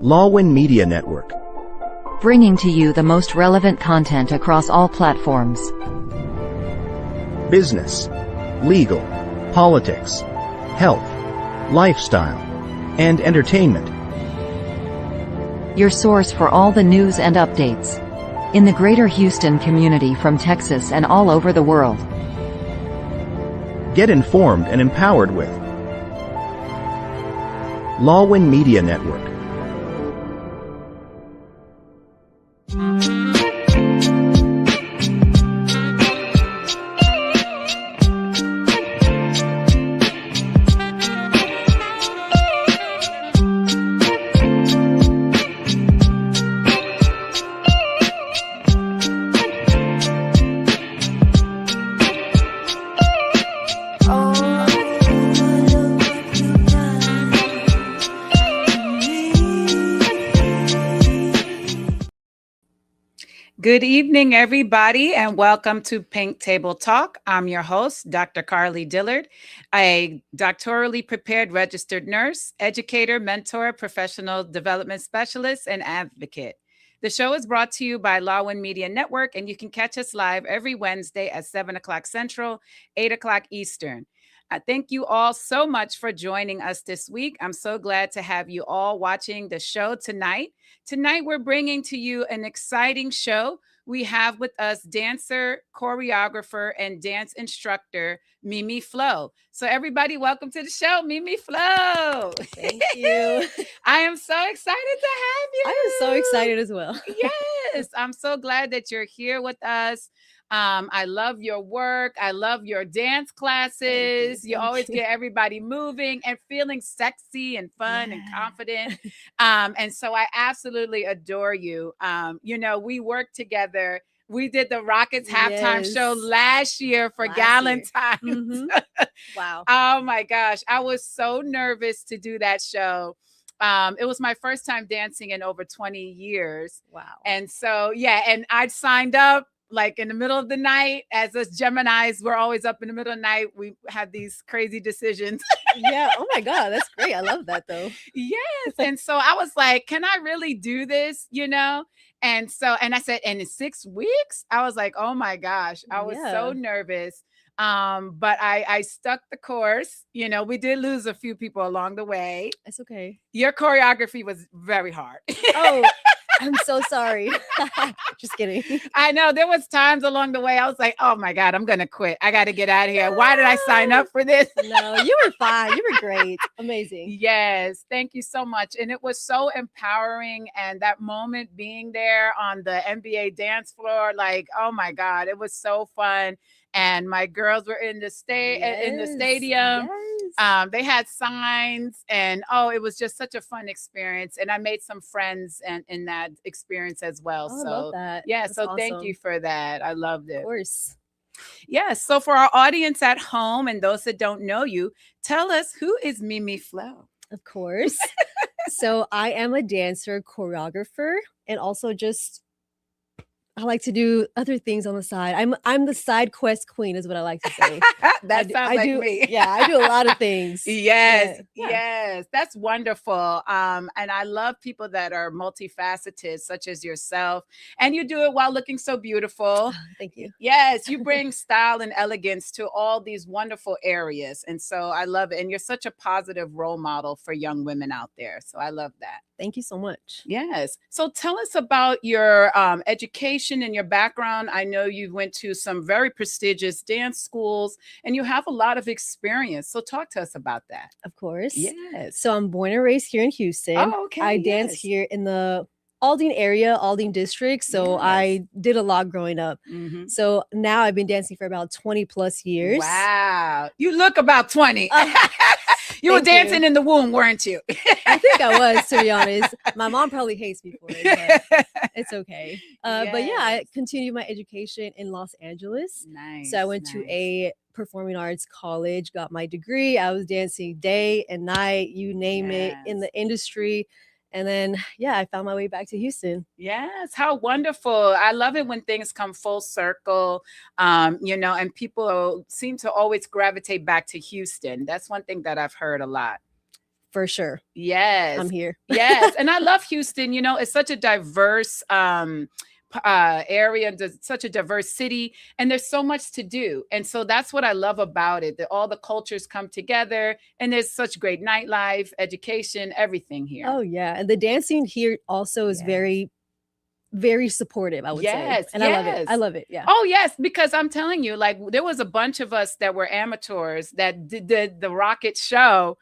Lawin Media Network. Bringing to you the most relevant content across all platforms. Business, legal, politics, health, lifestyle, and entertainment. Your source for all the news and updates in the greater Houston community from Texas and all over the world. Get informed and empowered with Lawin Media Network. Good evening, everybody, and welcome to Pink Table Talk. I'm your host, Dr. Carly Dillard, a doctorally prepared registered nurse, educator, mentor, professional development specialist, and advocate. The show is brought to you by Lawin Media Network, and you can catch us live every Wednesday at 7 o'clock Central, 8 o'clock Eastern. I thank you all so much for joining us this week. I'm so glad to have you all watching the show tonight. Tonight, we're bringing to you an exciting show. We have with us dancer, choreographer, and dance instructor, Mimi Flo. So everybody, welcome to the show, Mimi Flo. Thank you. I am so excited to have you. I am so excited as well. Yes, I'm so glad that you're here with us. I love your work. I love your dance classes. You always get everybody moving and feeling sexy and fun and confident. And so I absolutely adore you. We worked together. We did the Rockets halftime show last year for Galentine's. Mm-hmm. Wow. Oh my gosh. I was so nervous to do that show. It was my first time dancing in over 20 years. Wow. And so, and I signed up like in the middle of the night. As us Geminis, we're always up in the middle of the night. We have these crazy decisions. Yeah. Oh my God. That's great. I love that though. Yes. And so I was like, can I really do this? And I said, and in 6 weeks, I was like, oh my gosh, I was so nervous. But I stuck the course. We did lose a few people along the way. It's okay. Your choreography was very hard. Oh, I'm so sorry. Just kidding. I know there was times along the way I was like, oh my God, I'm going to quit. I got to get out of here. Why did I sign up for this? No, you were fine. You were great. Amazing. Yes. Thank you so much. And it was so empowering. And that moment being there on the NBA dance floor, like, oh my God, it was so fun. And my girls were in the stadium. Yes. They had signs, and it was just such a fun experience. And I made some friends in that experience as well. I love that. Yeah, That's so awesome. Thank you for that. I loved it. Of course. Yes. So for our audience at home and those that don't know you, tell us, who is Mimi Flo? Of course. So I am a dancer, choreographer, and also I like to do other things on the side. I'm the side quest queen, is what I like to say. Sounds like me. Yeah, I do a lot of things. Yes, yes, that's wonderful. And I love people that are multifaceted, such as yourself. And you do it while looking so beautiful. Thank you. Yes, you bring style and elegance to all these wonderful areas. And so I love it. And you're such a positive role model for young women out there. So I love that. Thank you so much. Yes. So tell us about your education and your background. I know you went to some very prestigious dance schools and you have a lot of experience. So talk to us about that. Of course. Yes. So I'm born and raised here in Houston. Oh, okay. I dance here in the Aldine area, Aldine district. So I did a lot growing up. Mm-hmm. So now I've been dancing for about 20 plus years. Wow. You look about 20. You were dancing in the womb, weren't you? I think I was, to be honest. My mom probably hates me for it, but it's okay. But yeah, I continued my education in Los Angeles. Nice. So I went to a performing arts college, got my degree. I was dancing day and night, you name it, in the industry. And then, I found my way back to Houston. Yes. How wonderful. I love it when things come full circle, and people seem to always gravitate back to Houston. That's one thing that I've heard a lot. for sure. Yes. I'm here. Yes. And I love Houston. You know, it's such a diverse area and such a diverse city, and there's so much to do. And so that's what I love about it, that all the cultures come together, and there's such great nightlife, education, everything here. Oh yeah, and the dancing here also is very, very supportive, I would say. And I love it. I love it. Yeah. Oh yes, because I'm telling you, like there was a bunch of us that were amateurs that did the Rocket show.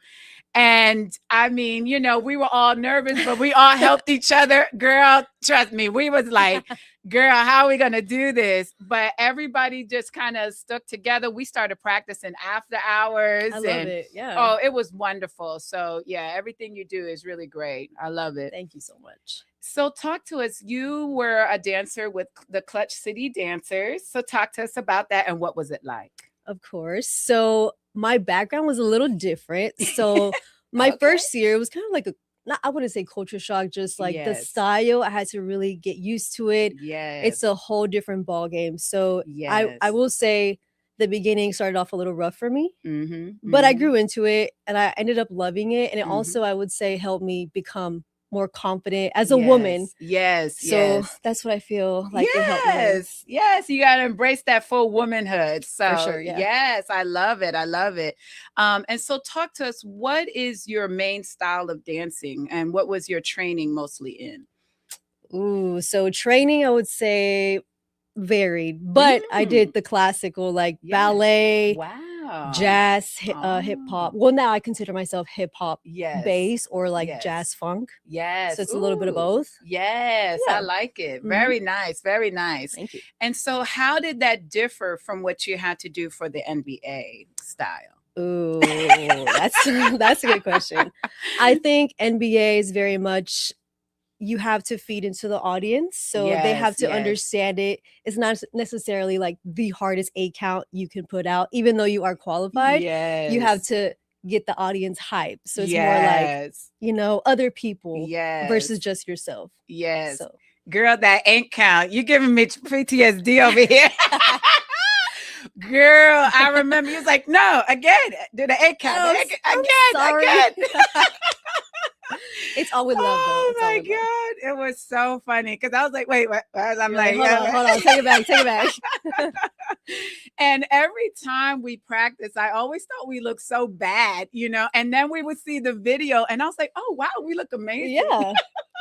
And I mean, you know, we were all nervous, but we all helped each other. Girl, trust me, we was like, girl, how are we going to do this? But everybody just kind of stuck together. We started practicing after hours. I love it. Yeah. Oh, it was wonderful. So yeah, everything you do is really great. I love it. Thank you so much. So talk to us. You were a dancer with the Clutch City Dancers. So talk to us about that and what was it like? Of course. So my background was a little different. So my first year was kind of like I wouldn't say culture shock, just like the style. I had to really get used to it. It's a whole different ball game. So I will say the beginning started off a little rough for me, but I grew into it and I ended up loving it. And it also, I would say, helped me become more confident as a woman. So that's what I feel like. Yes, you got to embrace that full womanhood. So for sure, yes, I love it. I love it. And so talk to us, what is your main style of dancing and what was your training mostly in? Ooh, so training, I would say varied, but I did the classical like ballet, jazz, hip hop. Well, now I consider myself hip hop bass or like jazz funk. So it's a little bit of both. I like it. Very nice. Very nice. Thank you. And so how did that differ from what you had to do for the NBA style? Ooh, that's a good question. I think NBA is very much, you have to feed into the audience. So they have to understand it. It's not necessarily like the hardest 8 count you can put out, even though you are qualified. You have to get the audience hype. So it's more like, you know, other people versus just yourself. So. Girl, that 8 count. You giving me PTSD over here. Girl, I remember you was like, no, again, do the 8 count. Again. It's all with love, though. Oh my God. It was so funny because I was like, wait, what? I'm like, hold on, take it back. And every time we practice, I always thought we looked so bad, you know, and then we would see the video and I was like, oh, wow, we look amazing. It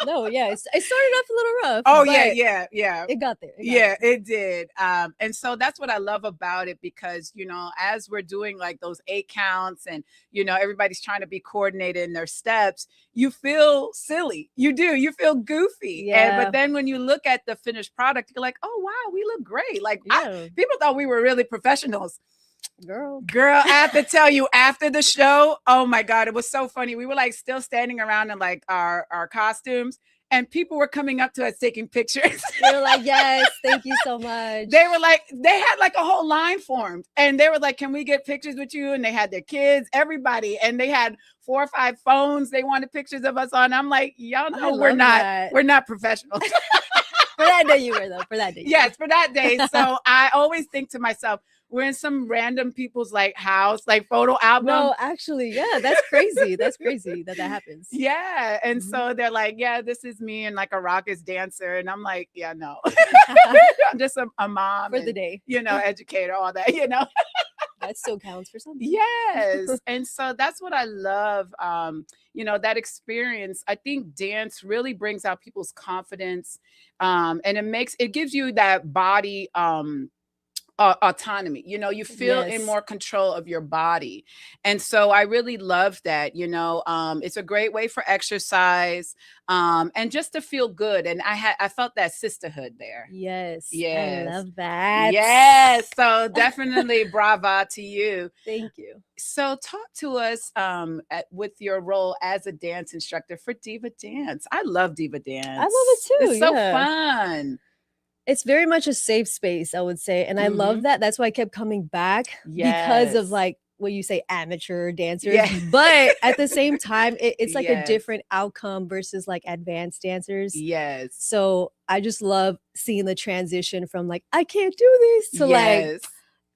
started off a little rough. Oh, yeah. It got there. It did. And so that's what I love about it because, you know, as we're doing like those 8 counts and, you know, everybody's trying to be coordinated in their steps, you feel silly. You do. You feel goofy. But then when you look at the finished product, you're like, oh, wow, we look great. Like people thought we were really professionals. Girl, I have to tell you, after the show, oh my God, it was so funny. We were like still standing around in like our costumes. And people were coming up to us taking pictures. They were like, yes, thank you so much. They were like, they had like a whole line formed. And they were like, can we get pictures with you? And they had their kids, everybody. And they had 4 or 5 phones they wanted pictures of us on. I'm like, y'all know we're not professionals. For that day you were, though. For that day. Yes, for that day. So I always think to myself, we're in some random people's like house, like photo album. No, actually, that's crazy. That's crazy that happens. Yeah. And so they're like, yeah, this is me and like a Rockets dancer. And I'm like, yeah, no. I'm just a mom. For the day. You know, educator, all that, you know. That still counts for something. Yes. And so that's what I love. You know, that experience. I think dance really brings out people's confidence. And it gives you that body autonomy. You know, you feel in more control of your body. And so I really love that. You know, it's a great way for exercise and just to feel good. And I felt that sisterhood there. Yes. I love that. Yes. So definitely brava to you. Thank you. So talk to us with your role as a dance instructor for Diva Dance. I love Diva Dance. I love it too. It's so fun. It's very much a safe space, I would say. And I love that. That's why I kept coming back because of like what you say, amateur dancers. But at the same time, it's like a different outcome versus like advanced dancers. So I just love seeing the transition from like, I can't do this to like,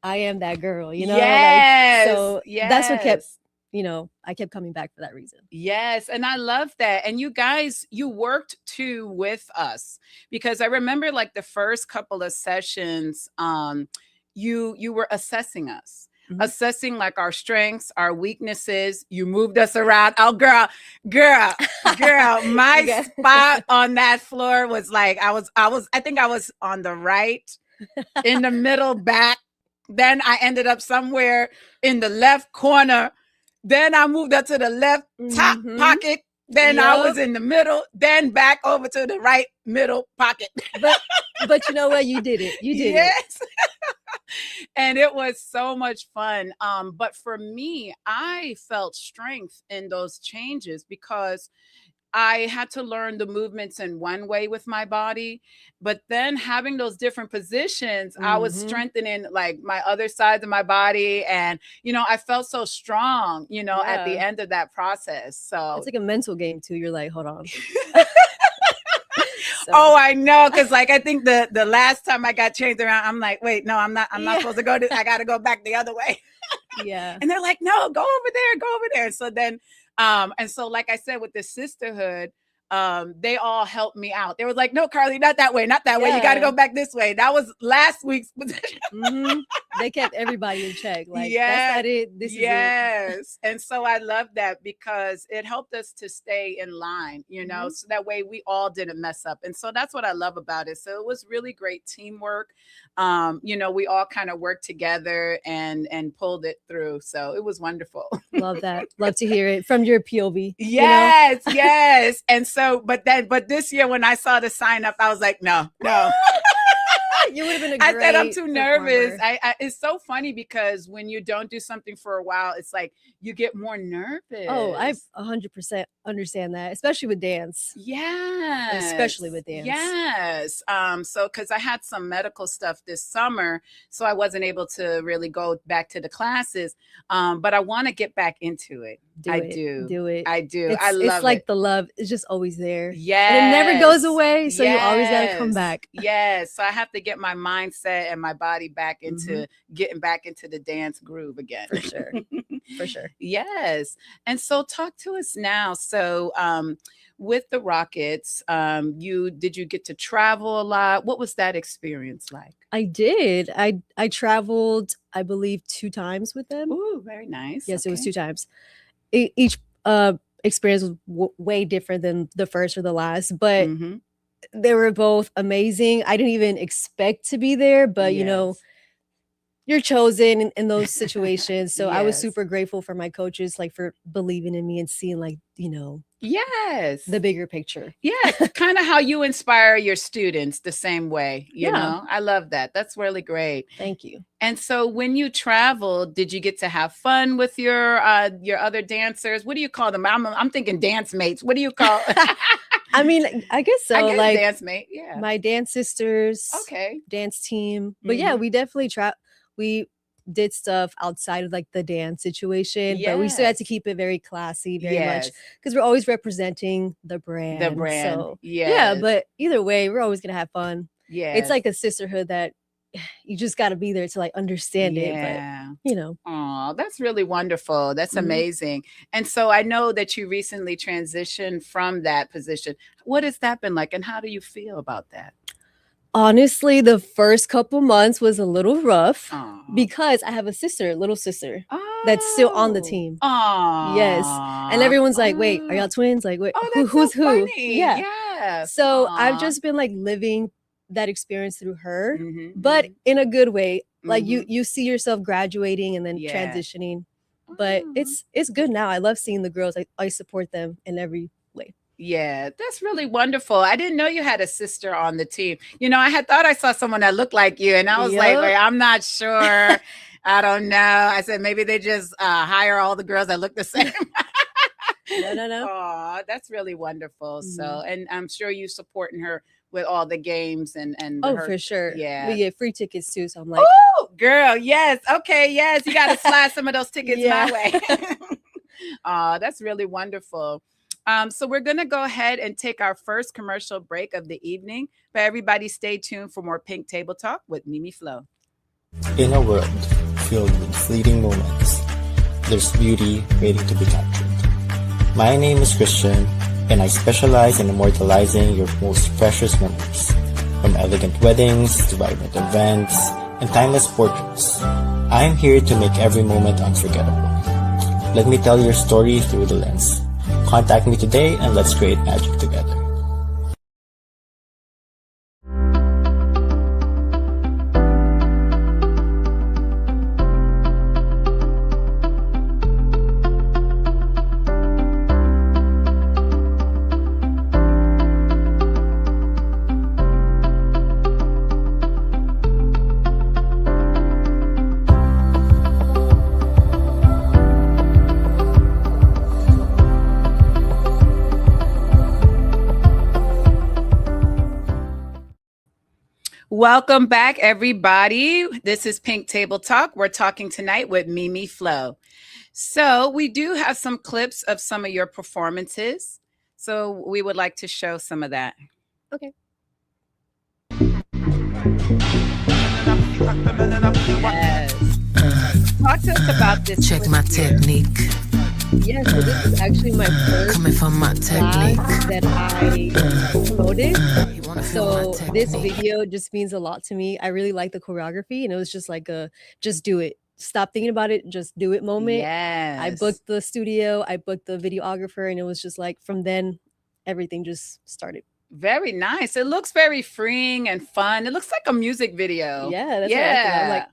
I am that girl, you know? That's what kept I kept coming back for that reason. Yes. And I love that. And you guys, you worked too with us, because I remember like the first couple of sessions, you were assessing us. Mm-hmm. Assessing like our strengths, our weaknesses. You moved us around. Oh, girl, my spot on that floor was like, I think I was on the right, in the middle, back. Then I ended up somewhere in the left corner. Then I moved up to the left top pocket. Then I was in the middle, then back over to the right middle pocket. But you know what? You did it. You did it. And it was so much fun. But for me, I felt strength in those changes because I had to learn the movements in one way with my body, but then having those different positions, I was strengthening like my other sides of my body. And, I felt so strong, at the end of that process. So it's like a mental game too. You're like, hold on. Oh, I know. Cause like, I think the last time I got changed around, I'm like, wait, no, I'm not supposed to go I got to go back the other way. Yeah. And they're like, no, go over there. So then, and so, like I said, with the sisterhood, they all helped me out. They were like, no, Carly, not that way. You got to go back this way. That was last week's position. They kept everybody in check. Like, that's not it. This is it. Yes. And so I love that because it helped us to stay in line, so that way we all didn't mess up. And so that's what I love about it. So it was really great teamwork. We all kind of worked together and pulled it through. So it was wonderful. Love that. Love to hear it from your POV. Yes, yes. And so, but this year when I saw the sign up, I was like, no. You would have been a great I said, I'm too performer. nervous. It's so funny because when you don't do something for a while, it's like you get more nervous. Oh, I 100% understand that, especially with dance. Yes. Especially with dance. Yes. So because I had some medical stuff this summer, so I wasn't able to really go back to the classes. But I want to get back into it. Do it. I do. I love it. It's like the love is just always there. Yes. And it never goes away. So you always got to come back. Yes. So I have to get my mindset and my body back into getting back into the dance groove again. For sure. For sure. Yes. And so talk to us now. So with the Rockets, did you get to travel a lot? What was that experience like? I did. I traveled, I believe, 2 times with them. Ooh, very nice. Yes, okay. It was 2 times. Each experience was way different than the first or the last, but they were both amazing. I didn't even expect to be there, but you're chosen in those situations. So I was super grateful for my coaches, like for believing in me and seeing yes, the bigger picture. Yes, kind of how you inspire your students the same way, you know? I love that. That's really great. Thank you. And so when you traveled, did you get to have fun with your other dancers? What do you call them? I'm thinking dance mates. What do you call I mean, I guess so. I guess like dance mate, yeah. My dance sisters, dance team. But yeah, we definitely we did stuff outside of like the dance situation, but we still had to keep it very classy, very much, because we're always representing the brand. So yeah, but either way, we're always gonna have fun. Yeah, it's like a sisterhood that you just got to be there to like understand it. But oh, that's really wonderful. That's amazing. And so I know that you recently transitioned from that position. What has that been like, and how do you feel about that? Honestly, the first couple months was a little rough because I have a little sister that's still on the team. Yes. And everyone's like, wait, are y'all twins? Like, wait, who's who? Yeah. So I've just been like living that experience through her, but in a good way. Like you see yourself graduating and then transitioning, but it's good now. I love seeing the girls. I support them in every way. Yeah, that's really wonderful. I didn't know you had a sister on the team. I had thought I saw someone that looked like you, and I was like, wait, I'm not sure. I don't know. I said, maybe they just hire all the girls that look the same. No. Oh, that's really wonderful. So, and I'm sure you supporting her with all the games and for sure. Yeah. We get free tickets too. So I'm like, oh, girl, yes. Okay, yes. You got to slide some of those tickets my way. Oh, that's really wonderful. So we're going to go ahead and take our first commercial break of the evening. But everybody stay tuned for more Pink Table Talk with Mimi Flo. In a world filled with fleeting moments, there's beauty waiting to be captured. My name is Christian, and I specialize in immortalizing your most precious memories, from elegant weddings to vibrant events and timeless portraits. I'm here to make every moment unforgettable. Let me tell your story through the lens. Contact me today and let's create magic together. Welcome back, everybody. This is Pink Table Talk. We're talking tonight with Mimi Flo. So we do have some clips of some of your performances. So we would like to show some of that. Okay. Yes. Talk to us about this. Check my technique. Yeah, so this is actually my first Coming from my technique class that I promoted. You wanna feel So my this technique. video just means a lot to me. I really like the choreography, and it was just like a just do it. Stop thinking about it, just do it moment. Yes. I booked the studio, I booked the videographer, and it was just like from then everything just started. Very nice. It looks very freeing and fun. It looks like a music video. Yeah, that's what I think. I'm like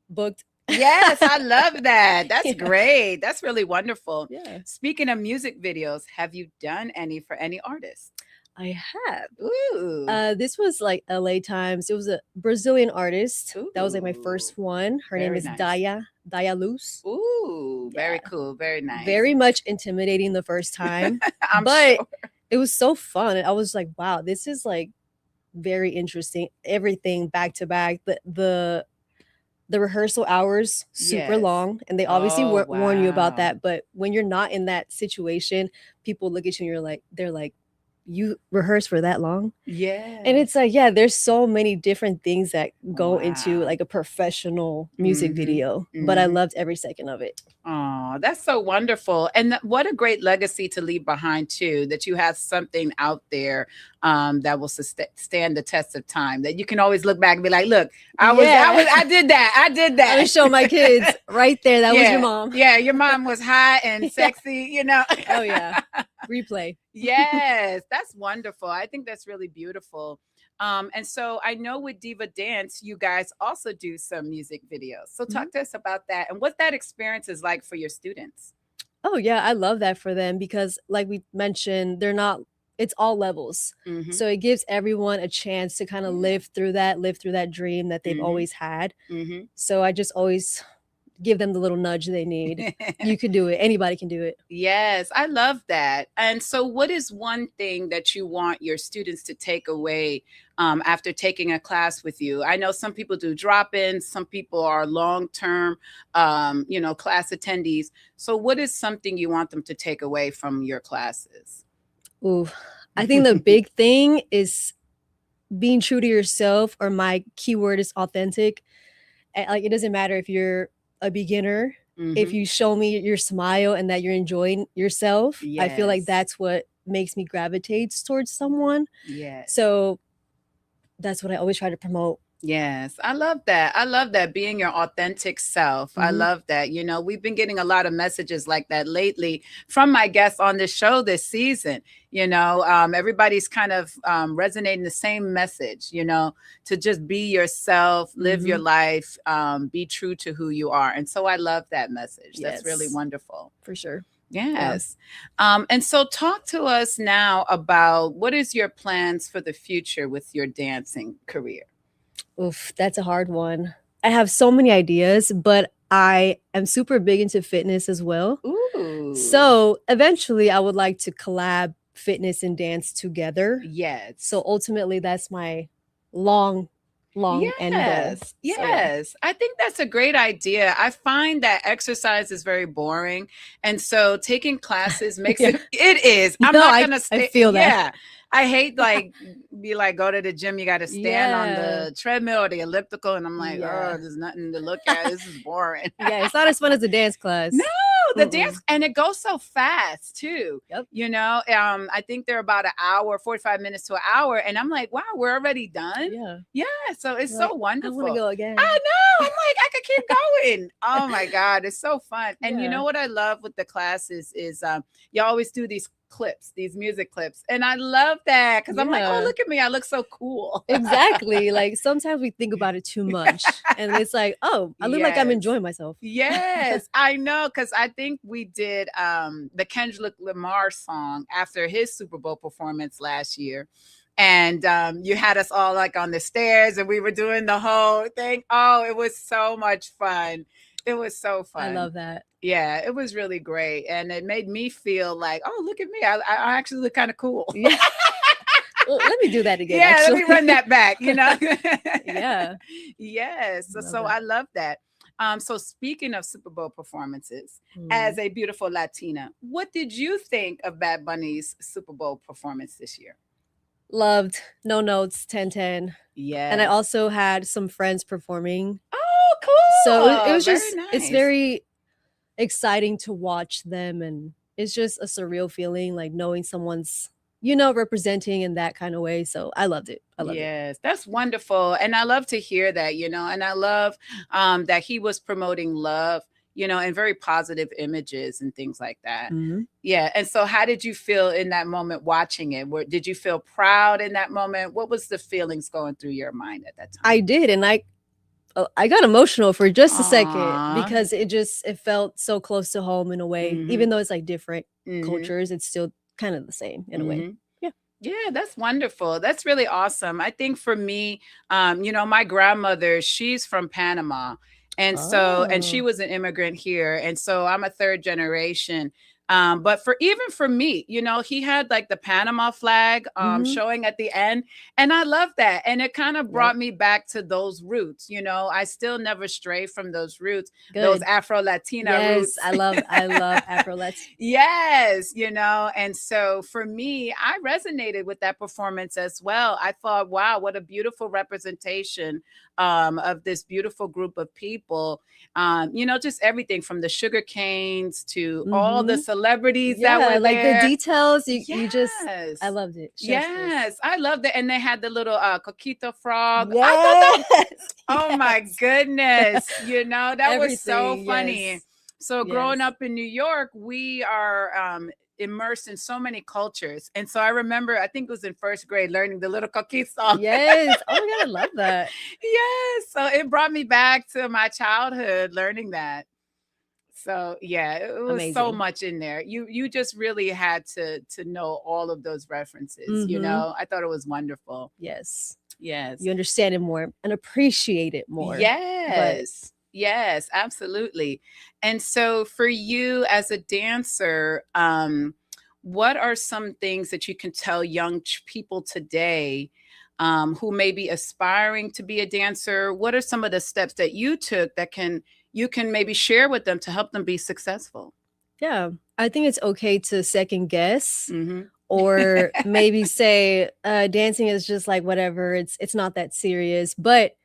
booked. Yes, I love that. That's Yeah. great. That's really wonderful. Yeah, Speaking of music videos, have you done any for any artists? I have. Ooh. This was like LA Times. It was a Brazilian artist. That was like my Ooh. first one. Her name Very is nice. Daya Luz. Ooh, very Yeah. cool. Very nice. Very much intimidating the first time, I'm but sure. it was so fun. I was like, wow, this is like very interesting. Everything back to back. The rehearsal hours super Yes. long, and they obviously Oh, warn you about wow. that. But when you're not in that situation, people look at you and they're like, you rehearse for that long? Yeah. And it's like, yeah, there's so many different things that go into Wow. like a professional music Mhm. video, but I Mhm. loved every second of it. Oh, that's so wonderful. And what a great legacy to leave behind too, that you have something out there that will stand the test of time, that you can always look back and be like, look, I did that. I did that. I would show my kids right there. That was your mom. Yeah, your mom was hot and sexy, you know. Oh yeah. Replay. Yes, that's wonderful. I think that's really beautiful. And so I know with Diva Dance, you guys also do some music videos. So talk to us about that and what that experience is like for your students. Oh yeah, I love that for them because like we mentioned, it's all levels. Mhm. So it gives everyone a chance to kind of live through that dream that they've Mhm. always had. Mhm. So I just always give them the little nudge they need. You can do it. Anybody can do it. Yes, I love that. And so, what is one thing that you want your students to take away after taking a class with you? I know some people do drop-ins, some people are long-term, class attendees. So, what is something you want them to take away from your classes? Ooh, I think the big thing is being true to yourself, or my keyword is authentic. Like, it doesn't matter if you're a beginner. If Mhm. you show me your smile and that you're enjoying yourself, I feel like Yes. that's what makes me gravitate towards someone. Yes. So that's what I always try to promote. Yes, I love that. I love that, being your authentic self. I Mhm. love that. You know, we've been getting a lot of messages like that lately from my guests on this show this season. You know, everybody's kind of resonating the same message, you know, to just be yourself, live your Mhm. life, be true to who you are. And so I love that message. That's really Yes. wonderful. For sure. Yes. And so talk to us now about what is your plans for the future with your dancing career? Oof, that's a hard one. I have so many ideas, but I am super big into fitness as well. Ooh. So eventually I would like to collab fitness and dance together. Yes. So ultimately that's my long end goal. Yes. So, yeah. Yes. I think that's a great idea. I find that exercise is very boring. And so taking classes makes Yeah. it is. I'm No, not I gonna stay. feel that. Yeah. I hate go to the gym, you got to stand on Yeah. the treadmill or the elliptical. And I'm like, Yeah. oh, there's nothing to look at. This is boring. Yeah, it's not as fun as a dance class. No, the dance, and it goes so fast too. Yep. You know, I think they're about an hour, 45 minutes to an hour. And I'm like, wow, we're already done. Yeah. Yeah. So it's so wonderful. I want to go again. I know. I'm like, I could keep going. Oh my God. It's so fun. And you Yeah. know what I love with the classes is you always do these clips, these music clips. And I love that because I'm like, oh, Yeah. look at me. I look so cool. Exactly. Like sometimes we think about it too much. And it's like, oh, I look like I'm Yes. enjoying myself. Yes, I know. Because I think we did the Kendrick Lamar song after his Super Bowl performance last year. And you had us all like on the stairs and we were doing the whole thing. Oh, it was so much fun. It was so fun. I love that. Yeah, it was really great. And it made me feel like, oh, look at me. I actually look kind of cool. Yeah. Well, let me do that again. Yeah, actually. let me run that back, you know? Yeah. Yes. Love So that. I love that. So speaking of Super Bowl performances, as a beautiful Latina, what did you think of Bad Bunny's Super Bowl performance this year? Loved. No notes, 10-10. Yeah. And I also had some friends performing. Oh, cool. So it was Very just, nice. it's very exciting to watch them. And it's just a surreal feeling, like knowing someone's, you know, representing in that kind of way. So I loved it. I loved it. Yes, that's wonderful. And I love to hear that, you know, and I love that he was promoting love, you know, and very positive images and things like that. Mhm. Yeah. And so how did you feel in that moment watching it? Did you feel proud in that moment? What was the feelings going through your mind at that time? I did. And I got emotional for just a Aw. second because it felt so close to home in a way. Mhm. Even though it's like different Mhm. cultures, it's still kind of the same in a way. Mhm. Yeah, that's wonderful. That's really awesome. I think for me, you know, my grandmother, she's from Panama. And so, and she Oh. was an immigrant here. And so I'm a third generation. But even for me, you know, he had like the Panama flag Mhm. showing at the end. And I love that. And it kind of Yep. brought me back to those roots. You know, I still never stray from those roots, those Good. Afro-Latina Yes, roots. I love Afro-Lats. Yes, you know, and so for me, I resonated with that performance as well. I thought, wow, what a beautiful representation of this beautiful group of people. You know, just everything from the sugar canes to all the Mhm. celebrities that Yeah, were like there. the details. You just, Yes. I loved it. Chef's kiss. Yes, I love that. And they had the little coquito frog. I thought that, Yes. oh my Yes. goodness, you know, that was so Everything, funny. yes. So growing Yes. up in New York, we are immersed in so many cultures. And so I remember, I think it was in first grade, learning the little coquito song. Yes. Oh my God, I love that. Yes. So it brought me back to my childhood learning that. So yeah, it was so Amazing. much in there. You just really had to know all of those references, you Mhm. know. I thought it was wonderful. Yes. Yes. You understand it more and appreciate it more. But Yes. Yes, absolutely. And so for you as a dancer, what are some things that you can tell young people today who may be aspiring to be a dancer? What are some of the steps that you took that you can maybe share with them to help them be successful? yeah, I think it's okay to second guess Mhm. or maybe say dancing is just like whatever. It's not that serious. But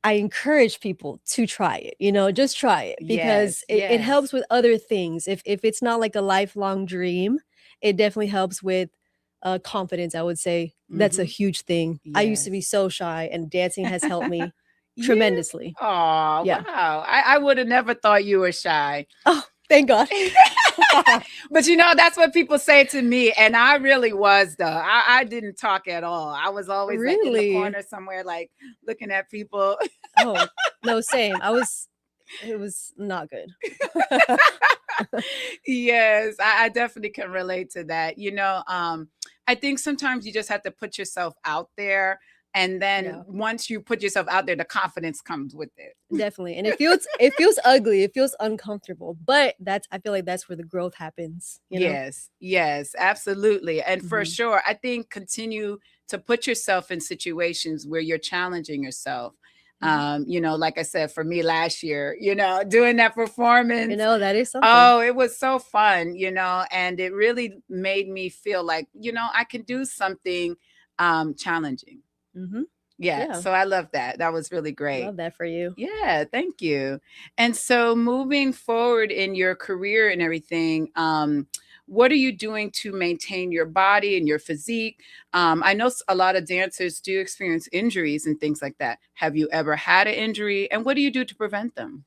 I encourage people to try it, you know, just try it because Yes, it helps yes. with other things. If it's not like a lifelong dream, it definitely helps with confidence, I would say. That's a Mhm. huge thing. I used to be Yes. so shy and dancing has helped me Yeah. tremendously. Oh, Yeah. wow. I would have never thought you were shy. Oh, thank God. But you know, that's what people say to me. And I really was though. I didn't talk at all. I was always like in the Really? corner somewhere, like looking at people. Oh, no, same. It was not good. Yes, I definitely can relate to that. You know, I think sometimes you just have to put yourself out there. And then Yeah. once you put yourself out there, the confidence comes with it. Definitely. And it feels ugly. It feels uncomfortable. But I feel like that's where the growth happens, you know? Yes, yes, absolutely. And for Mhm. sure, I think continue to put yourself in situations where you're challenging yourself. You know, like I said, for me last year, you know, doing that You performance, know, that is something. oh, it was so fun, you know, and it really made me feel like, you know, I can do something challenging. Mhm. Yeah. So I love that. That was really great. I love that for you. Yeah, thank you. And so moving forward in your career and everything, what are you doing to maintain your body and your physique? I know a lot of dancers do experience injuries and things like that. Have you ever had an injury? And what do you do to prevent them?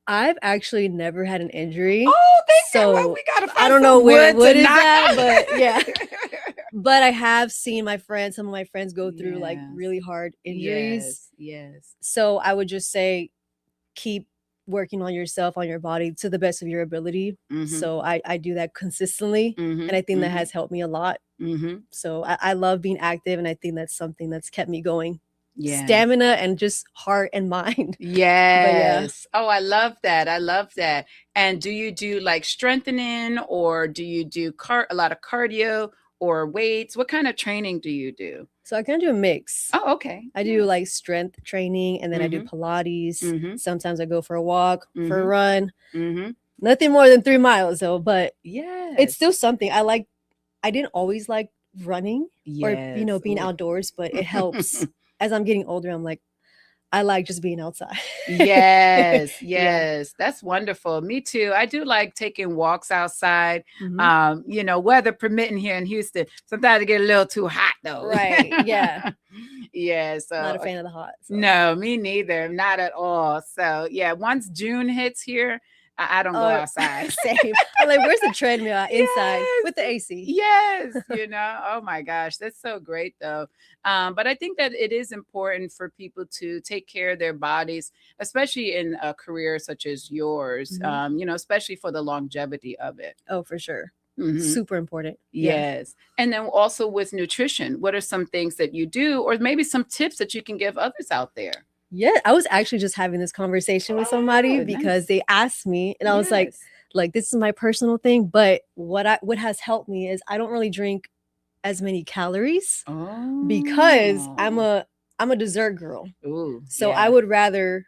I've actually never had an injury. Oh, so well, we gotta find I don't know where wood is at, but yeah. But I have seen some of my friends go through like really hard injuries. Yes. So I would just say, keep working on yourself, on your body to the best of your ability. So I do that consistently. And I think that has helped me a lot. So I love being active. And I think that's something that's kept me going. Stamina and just heart and mind. Yes. Oh, I love that. I love that. And do you do like strengthening, or do you do a lot of cardio or weights? What kind of training do you do? So I kind of do a mix. Oh, okay. I do like strength training, and then I do Pilates. Sometimes I go for a walk, for a run. Nothing more than 3 miles though, but it's still something. I didn't always like running or, being outdoors, but it helps. As I'm getting older, I'm like, I like just being outside. Yes. That's wonderful. Me too. I do like taking walks outside, weather permitting here in Houston. Sometimes it get a little too hot though. Right. Yeah. Yeah. So not a fan of the hot. So. No, me neither. Not at all. So yeah, once June hits here, I don't go outside. Same. I'm like, where's the treadmill inside with the AC? Yes. Oh my gosh. That's so great though. But I think that it is important for people to take care of their bodies, especially in a career such as yours, especially for the longevity of it. Oh, for sure. Super important. Yes. And then also with nutrition, what are some things that you do, or maybe some tips that you can give others out there? Yeah, I was actually just having this conversation with somebody because they asked me, and I was like, this is my personal thing, but what has helped me is I don't really drink as many calories because I'm a dessert girl. Ooh, so I would rather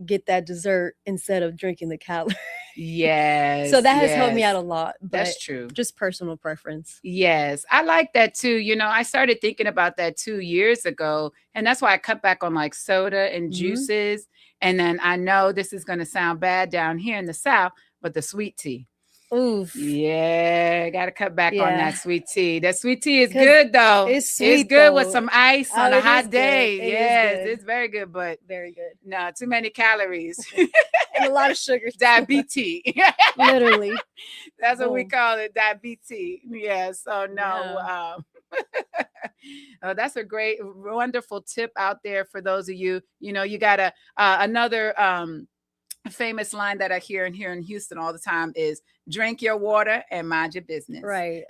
get that dessert instead of drinking the calories. Yes. So that has helped me out a lot. But that's true. Just personal preference. Yes. I like that too. I started thinking about that 2 years ago. And that's why I cut back on like soda and juices. And then I know this is going to sound bad down here in the South, but the sweet tea. Oof. Yeah, got to cut back on that sweet tea. That sweet tea is good though. It's sweet. It's good with some ice on a hot day. Yes, it's very good, but very good. No, too many calories and a lot of sugar. Diabetes. Literally. That's what we call it, diabetes. Yeah. So no. Oh, that's a great, wonderful tip out there for those of you. You got another famous line that I hear here in Houston all the time is drink your water and mind your business. Right.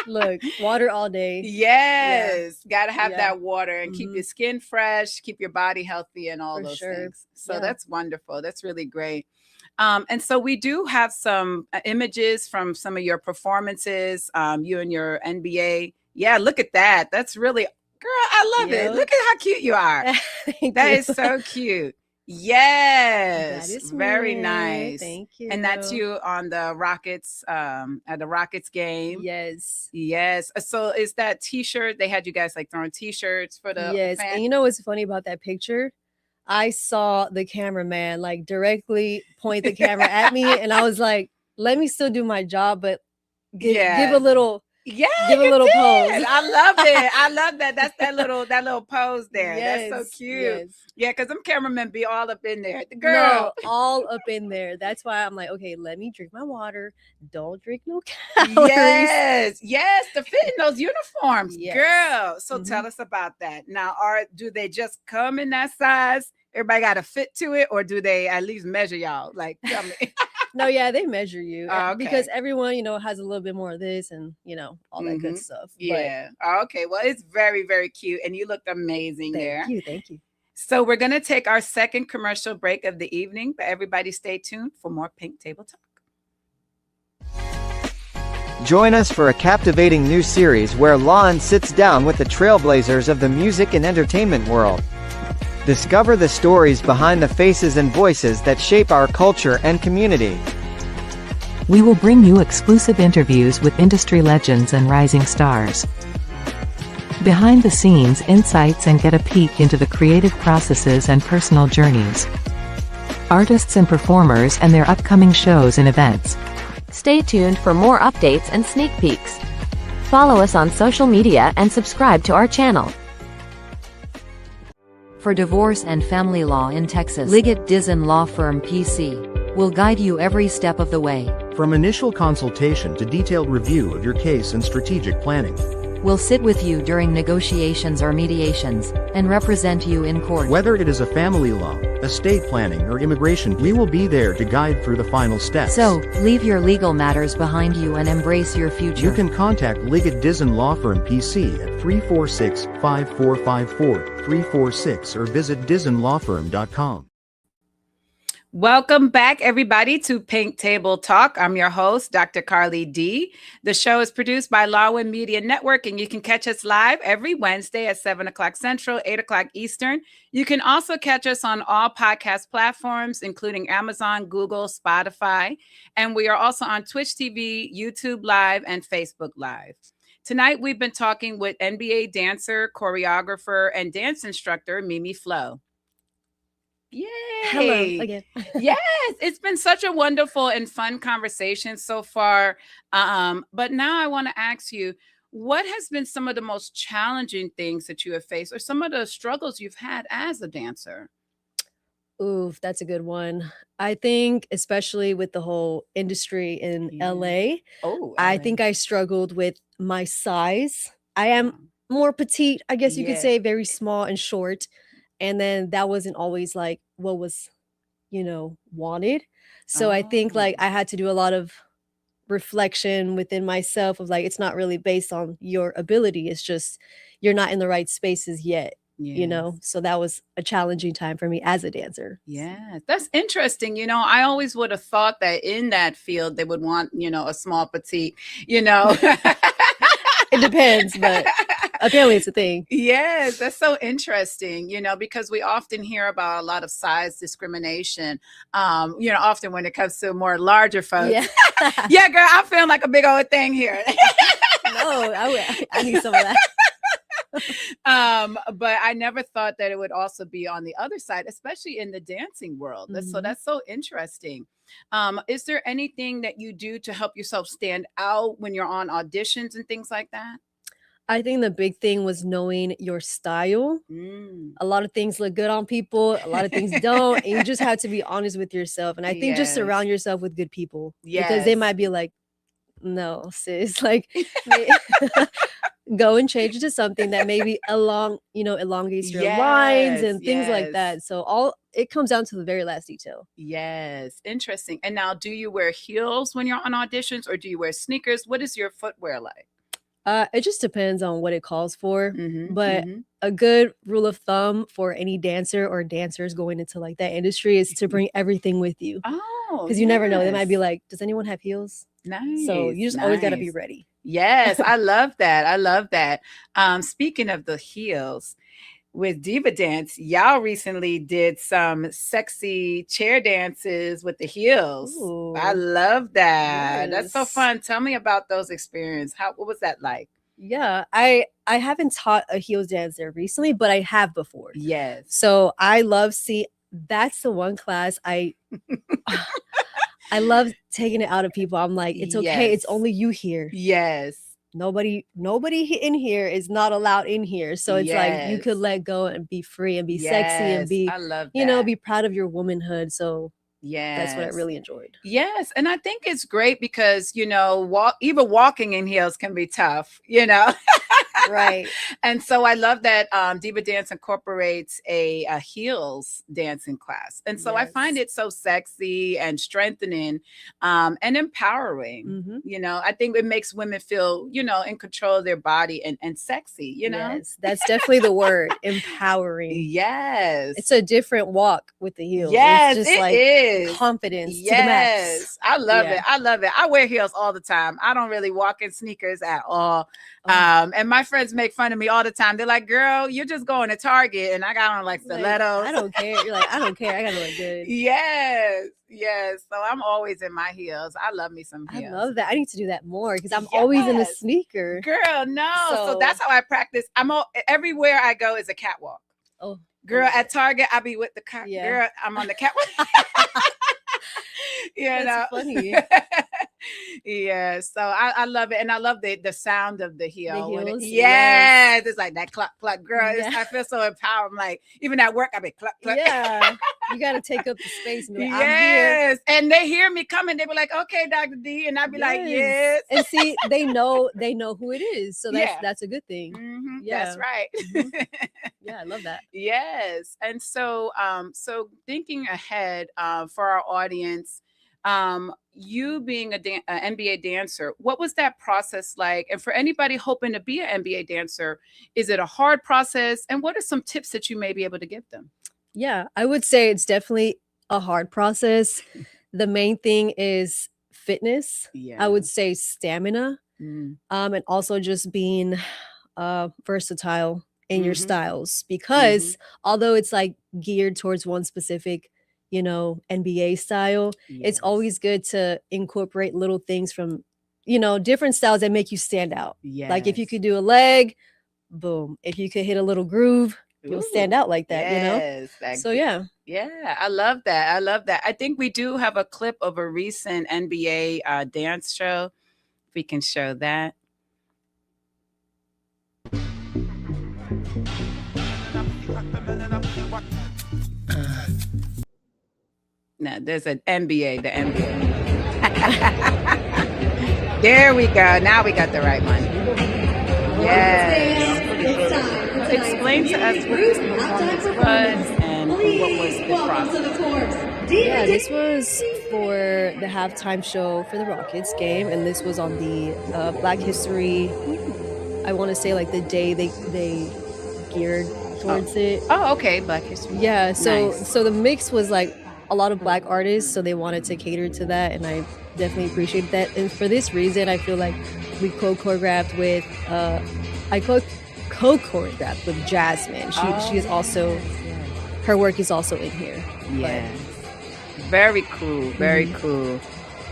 Look, water all day. Yes. Got to have that water and keep your skin fresh, keep your body healthy and all those things. So that's wonderful. That's really great. And so we do have some images from some of your performances, you and your NBA. Yeah, look at that. That's really, girl, I love it. Look at how cute you are. That is so cute. Yes, that is very nice. Thank you. And that's you on the Rockets, at the Rockets game. Yes. So is that T-shirt? They had you guys like throwing T-shirts for the fans? And you know what's funny about that picture? I saw the cameraman like directly point the camera at me, and I was like, "Let me still do my job, but give a little." Yeah, give a little pose. I love it. I love that. That's that little pose there. Yes, that's so cute. Yes. Yeah, because them cameramen be all up in there. The girl, no, all up in there. That's why I'm like, okay, let me drink my water. Don't drink no calories. Yes, to fit in those uniforms, girl. So tell us about that. Now, do they just come in that size? Everybody got to fit to it, or do they at least measure y'all? Like, tell me. No, yeah, they measure you because everyone, has a little bit more of this and, all that good stuff. Yeah. Okay. Well, it's very, very cute. And you looked amazing there. Thank you. So we're going to take our second commercial break of the evening, but everybody stay tuned for more Pink Table Talk. Join us for a captivating new series where Lawin sits down with the trailblazers of the music and entertainment world. Discover the stories behind the faces and voices that shape our culture and community. We will bring you exclusive interviews with industry legends and rising stars. Behind the scenes insights and get a peek into the creative processes and personal journeys. Artists and performers and their upcoming shows and events. Stay tuned for more updates and sneak peeks. Follow us on social media and subscribe to our channel. For divorce and family law in Texas, Liggett Dizon Law Firm PC will guide you every step of the way. From initial consultation to detailed review of your case and strategic planning. We'll sit with you during negotiations or mediations, and represent you in court. Whether it is a family law, estate planning, or immigration, we will be there to guide through the final steps. So, leave your legal matters behind you and embrace your future. You can contact Liggett Dizon Law Firm PC at 346-5454-346 or visit DizonLawFirm.com. Welcome back, everybody, to Pink Table Talk. I'm your host, Dr. Carly D. The show is produced by Lawin Media Network, and you can catch us live every Wednesday at 7 o'clock Central, 8 o'clock Eastern. You can also catch us on all podcast platforms, including Amazon, Google, Spotify. And we are also on Twitch TV, YouTube Live, and Facebook Live. Tonight, we've been talking with NBA dancer, choreographer, and dance instructor, Mimi Flo. Yay! Hello again. Yes, it's been such a wonderful and fun conversation so far. But now I want to ask you, what has been some of the most challenging things that you have faced, or some of the struggles you've had as a dancer? Ooh, that's a good one. I think especially with the whole industry in LA, I think I struggled with my size. I am more petite, I guess you could say, very small and short. And then that wasn't always like what was, wanted. So I think like I had to do a lot of reflection within myself of like, it's not really based on your ability. It's just, you're not in the right spaces yet, So that was a challenging time for me as a dancer. Yeah, that's interesting. I always would have thought that in that field, they would want, a small petite, It depends, but apparently it's a thing. Yes, that's so interesting, because we often hear about a lot of size discrimination, often when it comes to more larger folks. Yeah, yeah, girl, I'm feeling like a big old thing here. No, I need some of that. But I never thought that it would also be on the other side, especially in the dancing world. So that's so interesting. Is there anything that you do to help yourself stand out when you're on auditions and things like that? I think the big thing was knowing your style. A lot of things look good on people, a lot of things don't. And you just have to be honest with yourself. And I think just surround yourself with good people. Because they might be like, no, sis, like go and change it to something that maybe elongates your lines and things like that. So it comes down to the very last detail. Yes, interesting. And now, do you wear heels when you're on auditions, or do you wear sneakers? What is your footwear like? It just depends on what it calls for. But a good rule of thumb for any dancer or dancers going into like that industry is to bring everything with you. Because you never know. They might be like, does anyone have heels? Nice. So you just always got to be ready. Yes, I love that. I love that. Speaking of the heels, with Diva Dance, y'all recently did some sexy chair dances with the heels. Ooh, I love that. yes. That's so fun. Tell me about those experiences. What was that like? Yeah, I haven't taught a heels dancer recently, but I have before. Yes. So I love that's the one class I love taking it out of people. I'm like, it's okay. It's only you here. Yes. Nobody in here is not allowed in here. So it's like you could let go and be free and be sexy and be, I love that. Be proud of your womanhood. So yes, that's what I really enjoyed. Yes. And I think it's great because, even walking in heels can be tough, Right. And so I love that Diva Dance incorporates a heels dancing class. And so I find it so sexy and strengthening and empowering. I think it makes women feel, in control of their body and sexy, Yes, that's definitely the word, empowering. Yes. It's a different walk with the heels. Yes, it's just is. Confidence to the Yes. max. I love it. I love it. I wear heels all the time. I don't really walk in sneakers at all. And my friends make fun of me all the time. They're like, girl, you're just going to Target. And I got on like stilettos. I don't care. You're like, I don't care. I got to look good. Yes. So I'm always in my heels. I love me some heels. I love that. I need to do that more because I'm always in a sneaker. Girl, no. So that's how I practice. Everywhere I go is a catwalk. Oh, girl, at Target, I be with the girl. I'm on the catwalk. That's funny. Yeah, so I love it, and I love the sound of the heel. The heels, yes, it's like that cluck cluck, girl. Yeah. I feel so empowered. I'm like, even at work, I be cluck cluck. Yeah, you got to take up the space. And be like, yes, and they hear me coming. They be like, "Okay, Dr. D," and I be like, "Yes." And see, they know who it is, so that's a good thing. Mm-hmm. Yeah, that's right. Mm-hmm. Yeah, I love that. Yes, and so so thinking ahead for our audience. You being an NBA dancer, what was that process like? And for anybody hoping to be an NBA dancer, is it a hard process? And what are some tips that you may be able to give them? Yeah, I would say it's definitely a hard process. The main thing is fitness. Yeah. I would say stamina, and also just being versatile in your styles, because although it's like geared towards one specific NBA style, it's always good to incorporate little things from, different styles that make you stand out. Like if you could do a leg, boom. If you could hit a little groove, you'll stand out like that, So yeah. Yeah, I love that. I think we do have a clip of a recent NBA dance show. If we can show that. No, there's an NBA, the NBA. There we go. Now we got the right one. Yes. Explain to us what this performance was and what was the process. Yeah, this was for the halftime show for the Rockets game, and this was on the Black History. I want to say like the day they geared towards it. Oh, okay, Black History. Yeah, so the mix was like a lot of Black artists, so they wanted to cater to that, and I definitely appreciate that. And for this reason, I feel like we co-choreographed with co-choreographed with Jasmine. She is also, her work is also in here. Yeah, very cool, very cool.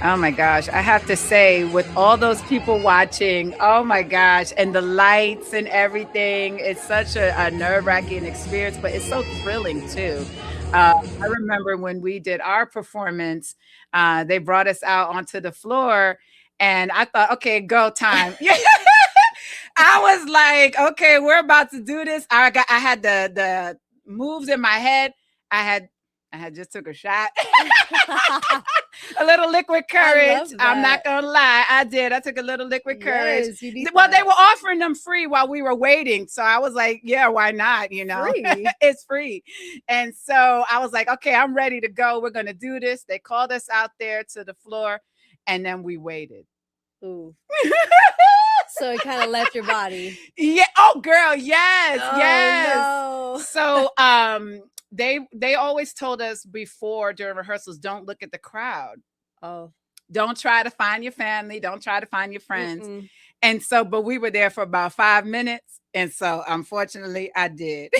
Oh my gosh, I have to say, with all those people watching, oh my gosh, and the lights and everything, it's such a nerve-wracking experience, but it's so thrilling too. I remember when we did our performance, they brought us out onto the floor, and I thought, okay, go time. I was like, okay, we're about to do this. I had the moves in my head. I had just took a shot. A little liquid courage. I'm not gonna lie, I did. I took a little liquid courage. Well, they were offering them free while we were waiting, so I was like, yeah, why not? Free. It's free. And so I was like, okay, I'm ready to go. We're gonna do this. They called us out there to the floor, and then we waited. Ooh. So it kind of left your body. Yeah. Oh, girl. Yes. Oh, yes. No. So they always told us before during rehearsals, don't look at the crowd. Oh. Don't try to find your family. Don't try to find your friends. And so, but we were there for about 5 minutes. And so unfortunately I did.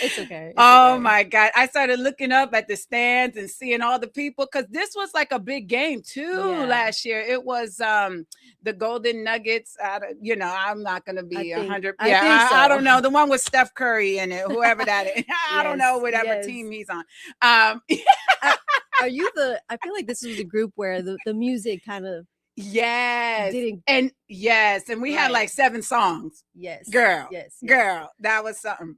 It's okay. My God. I started looking up at the stands and seeing all the people, because this was like a big game too last year. It was the Golden Nuggets. I'm not going to be 100. Yeah, I don't know. The one with Steph Curry in it, whoever that is. I don't know, whatever team he's on. Are you I feel like this was the group where the music kind of. Yes. And we had like 7 songs. Yes. Girl. Yes. Girl. That was something.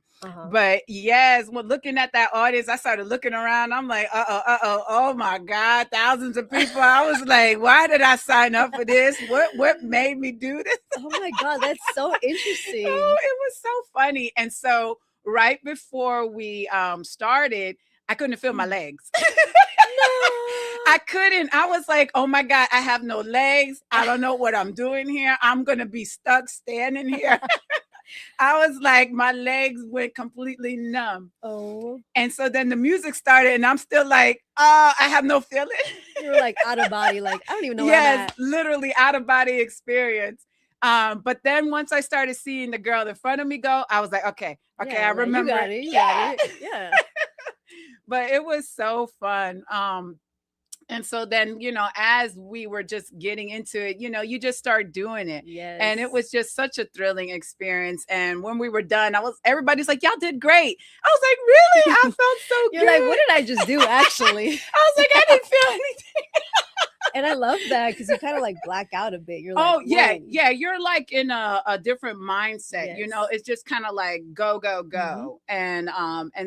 But yes, when looking at that audience, I started looking around. I'm like, oh my God, thousands of people. I was like, why did I sign up for this? What made me do this? Oh my God, that's so interesting. Oh, it was so funny. And so right before we started, I couldn't feel my legs. I couldn't. I was like, oh my God, I have no legs. I don't know what I'm doing here. I'm going to be stuck standing here. I was like, my legs went completely numb. Oh. And so then the music started, and I'm still like, I have no feeling. You were like out of body, like, I don't even know where I'm at. Literally out of body experience. But then once I started seeing the girl in front of me go, I was like, okay, Yeah, I like, remember. You got it. You got it. Yeah. But it was so fun. And so then, as we were just getting into it, you just start doing it. Yes. And it was just such a thrilling experience. And when we were done, everybody's like, y'all did great. I was like, really? I felt so You're good. like, what did I just do actually? I was like, I didn't feel anything. And I love that because you kind of like black out a bit. You're like, oh, yeah, whoa. yeah. You're like in a different mindset, Yes. it's just kind of like go, go, go. And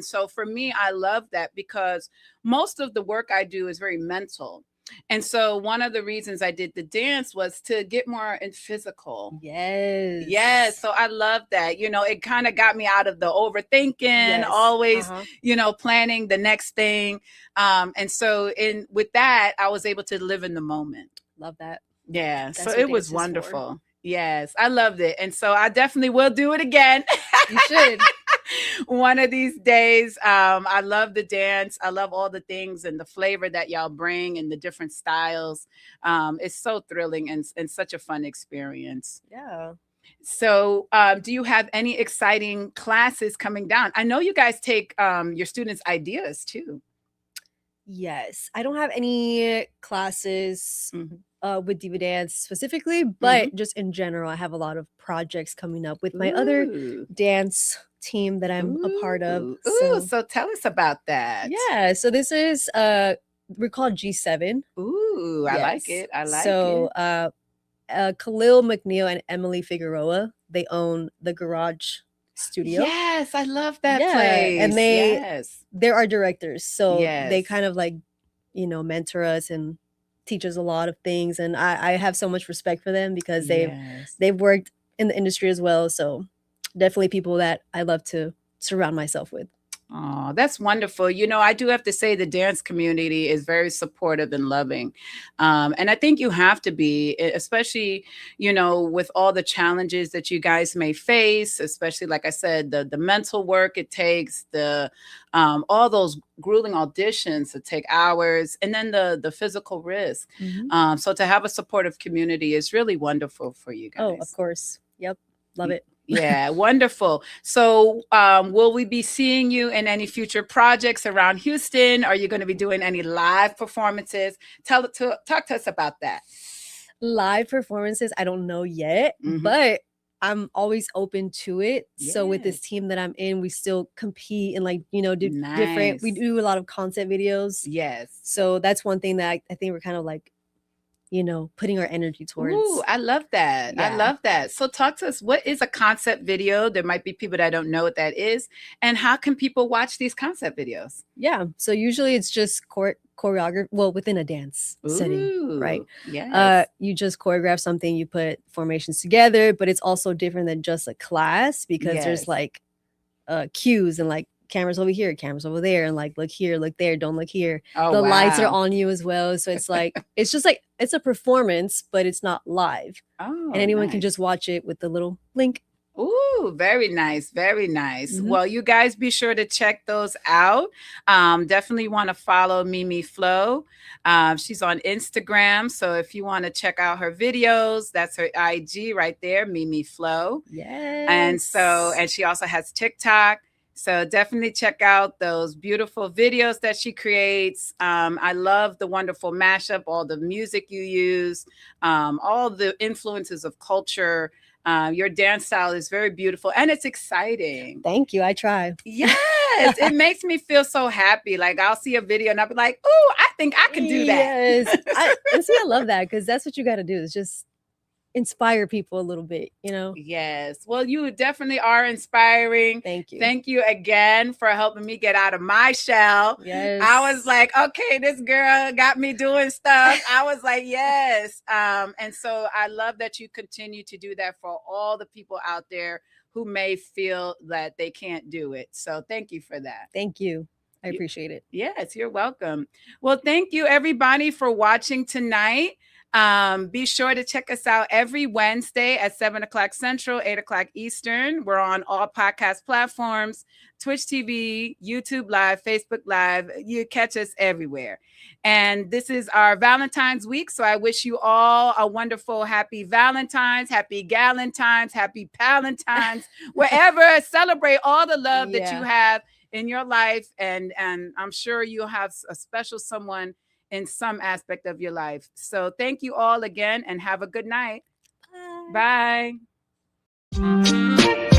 so for me, I love that because most of the work I do is very mental. And so one of the reasons I did the dance was to get more in physical. Yes. Yes. So I love that. It kind of got me out of the overthinking, always, planning the next thing. And so with that, I was able to live in the moment. Love that. Yeah. That's So what it was dance is for. wonderful. Yes. I loved it. And so I definitely will do it again. You should. One of these days. I love the dance. I love all the things and the flavor that y'all bring and the different styles. It's so thrilling and such a fun experience. Yeah. So do you have any exciting classes coming down? I know you guys take your students' ideas too. Yes. I don't have any classes with Diva Dance specifically, but just in general, I have a lot of projects coming up with my other dance team that I'm a part of. So tell us about that. Yeah. So this is we're called G7. Ooh, I like it. I like it. So Khalil McNeil and Emily Figueroa, they own the Garage Studio. Yes, I love that place. And they're our directors. So they kind of like, mentor us and teach us a lot of things. And I have so much respect for them because they've worked in the industry as well. So definitely people that I love to surround myself with. Oh, that's wonderful. I do have to say the dance community is very supportive and loving. And I think you have to be, especially, with all the challenges that you guys may face, especially, like I said, the mental work it takes, all those grueling auditions that take hours, and then the physical risk. So to have a supportive community is really wonderful for you guys. Oh, of course. Yep. Love it. Yeah, wonderful. So will we be seeing you in any future projects around Houston? Are you going to be doing any live performances? Talk to us about that. Live performances, I don't know yet, but I'm always open to it. Yes. So with this team that I'm in, we still compete and do different, we do a lot of concept videos. Yes. So that's one thing that I think we're kind of like, putting our energy towards. Ooh, I love that. Yeah. I love that. So talk to us. What is a concept video? There might be people that don't know what that is. And how can people watch these concept videos? Yeah. So usually it's just choreography, within a dance setting, right? Yes. You just choreograph something, you put formations together, but it's also different than just a class because there's like cues and like cameras over here, cameras over there, and like look here, look there, don't look here. The lights are on you as well. So it's like it's just like it's a performance, but it's not live. Oh, and anyone can just watch it with the little link. Ooh, very nice. Very nice. Well, you guys be sure to check those out. Definitely want to follow Mimi Flo. She's on Instagram. So if you want to check out her videos, that's her IG right there, Mimi Flo. Yes. And she also has TikTok. So definitely check out those beautiful videos that she creates. I love the wonderful mashup, all the music you use, all the influences of culture. Your dance style is very beautiful and it's exciting. Thank you. I try. Yes. It makes me feel so happy. Like I'll see a video and I'll be like, oh, I think I can do that. Yes. I love that because that's what you got to do is just inspire people a little bit, Yes. Well, you definitely are inspiring. Thank you. Thank you again for helping me get out of my shell. Yes. I was like, okay, this girl got me doing stuff. I was like, yes. And so I love that you continue to do that for all the people out there who may feel that they can't do it. So thank you for that. Thank you. I appreciate it. Yes, you're welcome. Well, thank you everybody for watching tonight. Be sure to check us out every Wednesday at 7 o'clock Central, 8 o'clock Eastern. We're on all podcast platforms, Twitch TV, YouTube Live, Facebook Live. You catch us everywhere. And this is our Valentine's week. So I wish you all a wonderful, happy Valentine's, happy Galentine's, happy Palentine's, wherever. Celebrate all the love that you have in your life. And I'm sure you'll have a special someone in some aspect of your life. So thank you all again and have a good night. Bye. Bye.